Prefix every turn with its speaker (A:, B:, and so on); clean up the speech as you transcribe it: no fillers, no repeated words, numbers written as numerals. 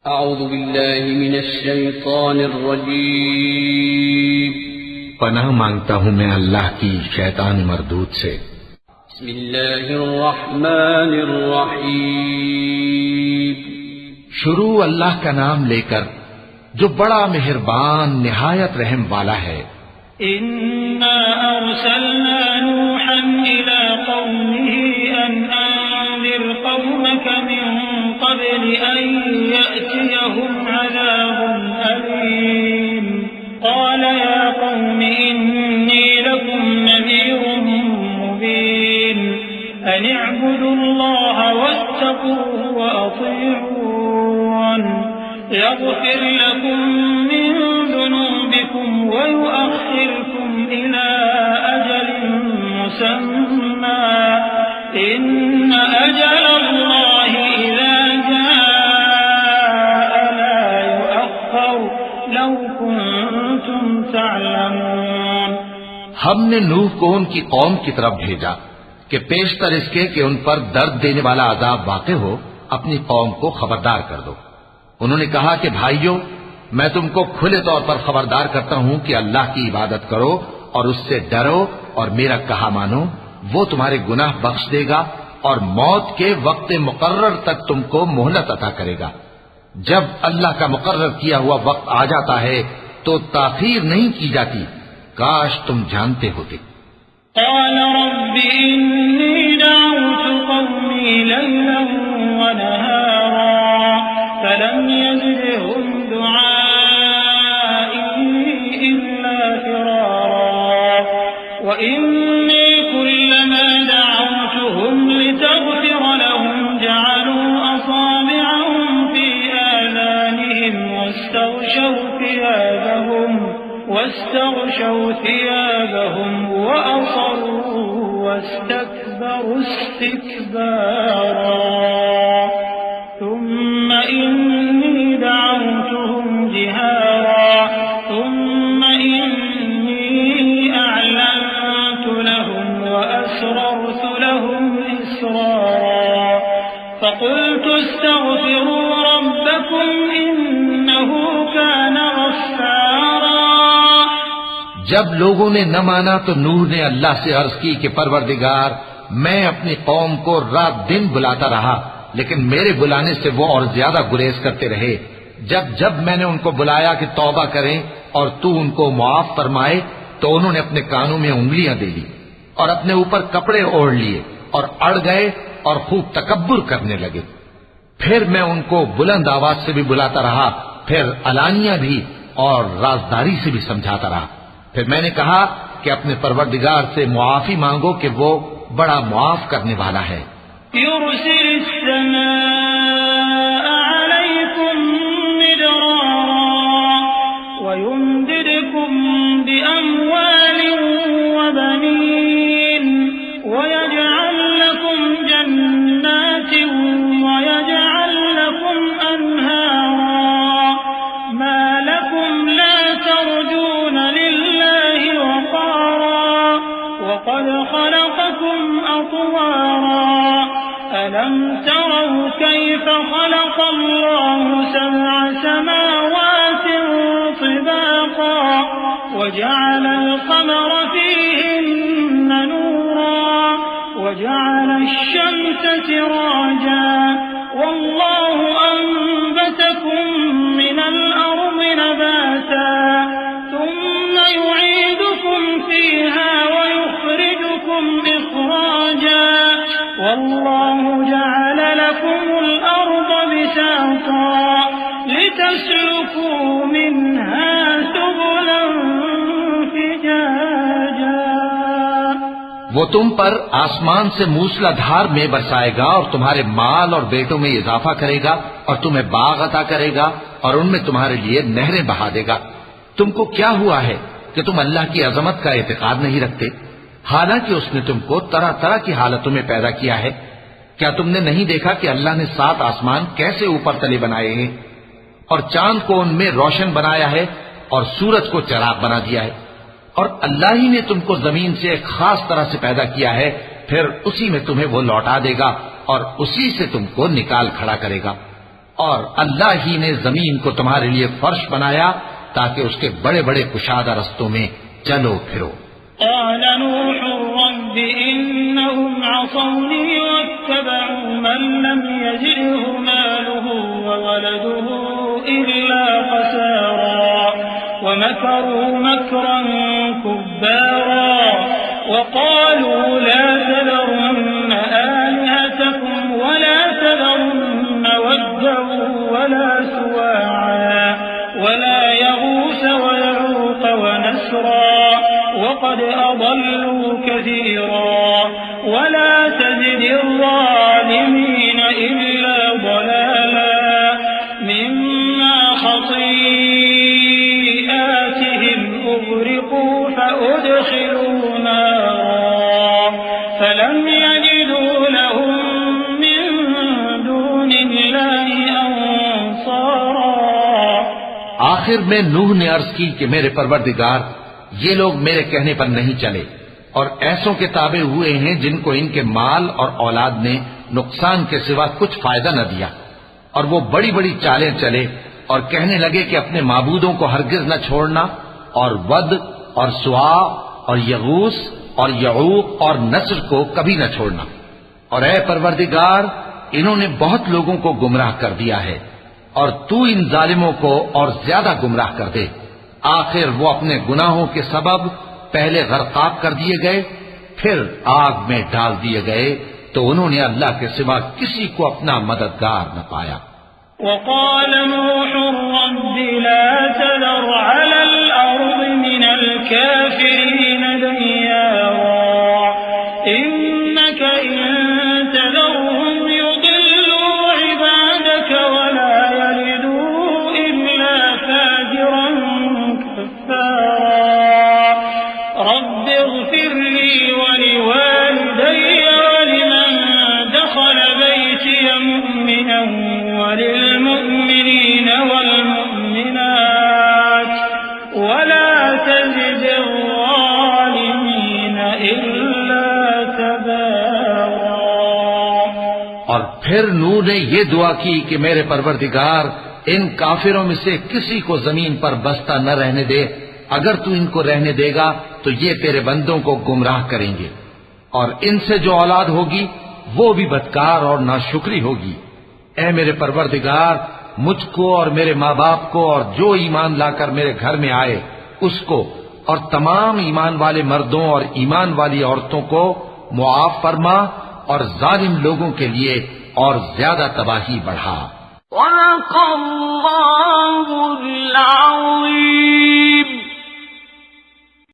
A: अऊज़ु बिल्लाहि मिनश शैतानिर रजीम।
B: पनाह मांगता हूँ मैं अल्लाह की शैतान मरदूद से।
A: बिस्मिल्लाहिर रहमानिर रहीम।
B: शुरू अल्लाह का नाम लेकर जो बड़ा मेहरबान निहायत रहम वाला है।
C: इन्ना अरसलना नूहन इला कौमिही अन अंदिर कौमक मिन क़ब्ल अन यअतियहुम अज़ाबुन अलीम। क़ाल या कौमि इन्नी लकुम नज़ीरुम मुबीन। अन इअ्बुदुल्लाह वत्तक़ूहु व अतीऊन यग़फिर लकुम मिन ज़ुनूबिकुम व युअख़्खिरकुम इला अजलिन मुसम्मा। इन्न अजलल्लाहि इज़ा जाअ ला युअख़्ख़र लौ कुन्तुम तअलमून।
B: हमने नूह को उनकी कौम की तरफ भेजा कि पेशतर इसके कि उन पर दर्द देने वाला अजाब वाक़े हो, अपनी कौम को खबरदार कर दो। उन्होंने कहा कि भाइयों, मैं तुमको खुले तौर पर खबरदार करता हूं कि अल्लाह की इबादत करो और उससे डरो और मेरा कहा मानो। वो तुम्हारे गुनाह बख्श देगा और मौत के वक्त मुकर्रर तक तुमको मोहलत अता करेगा। जब अल्लाह का मुकर्रर किया हुआ वक्त आ जाता है तो ताखीर नहीं की जाती। काश तुम जानते होते।
C: क़ाल रब्बि इन्नी दअउतु क़ौमी लैलन व नहारा फलम यज़िदहुम दुआई इल्ला फ़िरारा। व इन्नी कुल्लमा दअउतुहुम लितग़फिर लहुम जअलू असाबिअहुम फ़ी आज़ानिहिम واستغشوا ثيابهم وأصروا واستكبروا استكبارا ثم إني دعوتهم جهارا ثم إني أعلنت لهم وأسررت لهم إسرارا فقلت استغفروا ربكم إنه كان غفارا।
B: जब लोगों ने न माना तो नूह ने अल्लाह से अर्ज की कि परवरदिगार, मैं अपनी कौम को रात दिन बुलाता रहा, लेकिन मेरे बुलाने से वो और ज्यादा गुरेज करते रहे। जब जब मैंने उनको बुलाया कि तौबा करें और तू उनको मुआफ फरमाए, तो उन्होंने अपने कानों में उंगलियां दे ली और अपने ऊपर कपड़े ओढ़ लिए और अड़ गए और खूब तकब्बुर करने लगे। फिर मैं उनको बुलंद आवाज से भी बुलाता रहा, फिर अलानिया भी और राजदारी से भी समझाता रहा। फिर मैंने कहा कि अपने परवरदिगार से मुआफी मांगो कि वो बड़ा मुआफ करने वाला है।
C: وقد خلقكم أطوارا ألم تروا كيف خلق الله سبع سماوات طباقا وجعل القمر فيهن نورا وجعل الشمس سراجا والله أنبتكم من الأرض نباتا ثم يعيدكم فيها ويخرجكم إخراجا والله جعل لكم الأرض بساطا لتسلكوا منها سبلا فجاجا।
B: वो तुम पर आसमान से मूसलाधार में बरसाएगा और तुम्हारे माल और बेटों में इजाफा करेगा और तुम्हें बाग अता करेगा और उनमें तुम्हारे लिए नहरें बहा देगा। तुमको क्या हुआ है कि तुम अल्लाह की अजमत का एतकाद नहीं रखते, हालांकि उसने तुमको तरह तरह की हालतों में पैदा किया है। क्या तुमने नहीं देखा कि अल्लाह ने 7 आसमान कैसे ऊपर तले बनाए हैं और चांद को उनमें रोशन बनाया है और सूरज को चिराग बना दिया है। और अल्लाह ही ने तुमको जमीन से एक खास तरह से पैदा किया है, फिर उसी में तुम्हें वो लौटा देगा और उसी से तुमको निकाल खड़ा करेगा। और अल्लाह ही ने जमीन को तुम्हारे लिए फर्श बनाया ताकि उसके बड़े बड़े कुशादा रस्तों में चलो फिरो।
C: قال نوح رب إنهم عصوني واتبعوا من لم يزده ماله وولده إلا خسارا ومكروا مكرا كبارا وقالوا لا تذرن آلهتكم ولا تذرن ودا ولا سواعا ولا يغوث ويعوق ونسرا وقد أضلوا كثيرا ولا تزد الظالمين إلا ضلالا مما خطيئاتهم أغرقوا فأدخلوا نارا فلم يجدوا لهم من دون الله أنصارا।
B: आखिर में नूह ने अर्ज की कि मेरे परवरदिगार, ये लोग मेरे कहने पर नहीं चले और ऐसों के ताबे हुए हैं जिनको इनके माल और औलाद ने नुकसान के सिवा कुछ फायदा न दिया, और वो बड़ी बड़ी चालें चले और कहने लगे कि अपने माबूदों को हरगिज न छोड़ना, और वद और सुआ और यगूस और यऊक और नस्र को कभी न छोड़ना। और ऐ परवरदिगार, इन्होंने बहुत लोगों को गुमराह कर दिया है और तू इन जालिमों को और ज्यादा गुमराह कर दे। आखिर वो अपने गुनाहों के सबब पहले गरकाब कर दिए गए, फिर आग में डाल दिए गए, तो उन्होंने अल्लाह के सिवा किसी को अपना मददगार न पाया।
C: وقال نوح رب لا تذر على الأرض من الكافرين ديارا إنك إن تذرهم يضلوا عبادك ولا يلدوا إلا فاجرا كفارا رب اغفر لي ولوالدي ولمن دخل بيتي مؤمنا وللمؤمنين والمؤمنات ولا تزد الظالمين إلا تبارا।
B: और फिर नूह ने ये दुआ की कि मेरे परवरदिगार, इन काफिरों में से किसी को जमीन पर बसता न रहने दे। अगर तू इनको रहने देगा तो ये तेरे बंदों को गुमराह करेंगे, और इनसे जो औलाद होगी वो भी बदकार और नाशुक्री होगी। ऐ मेरे परवरदिगार, मुझको और मेरे माँ बाप को और जो ईमान लाकर मेरे घर में आए उसको और तमाम ईमान वाले मर्दों और ईमान वाली औरतों को मुआफ फरमा और जालिम लोगों के लिए और ज्यादा तबाही बढ़ा।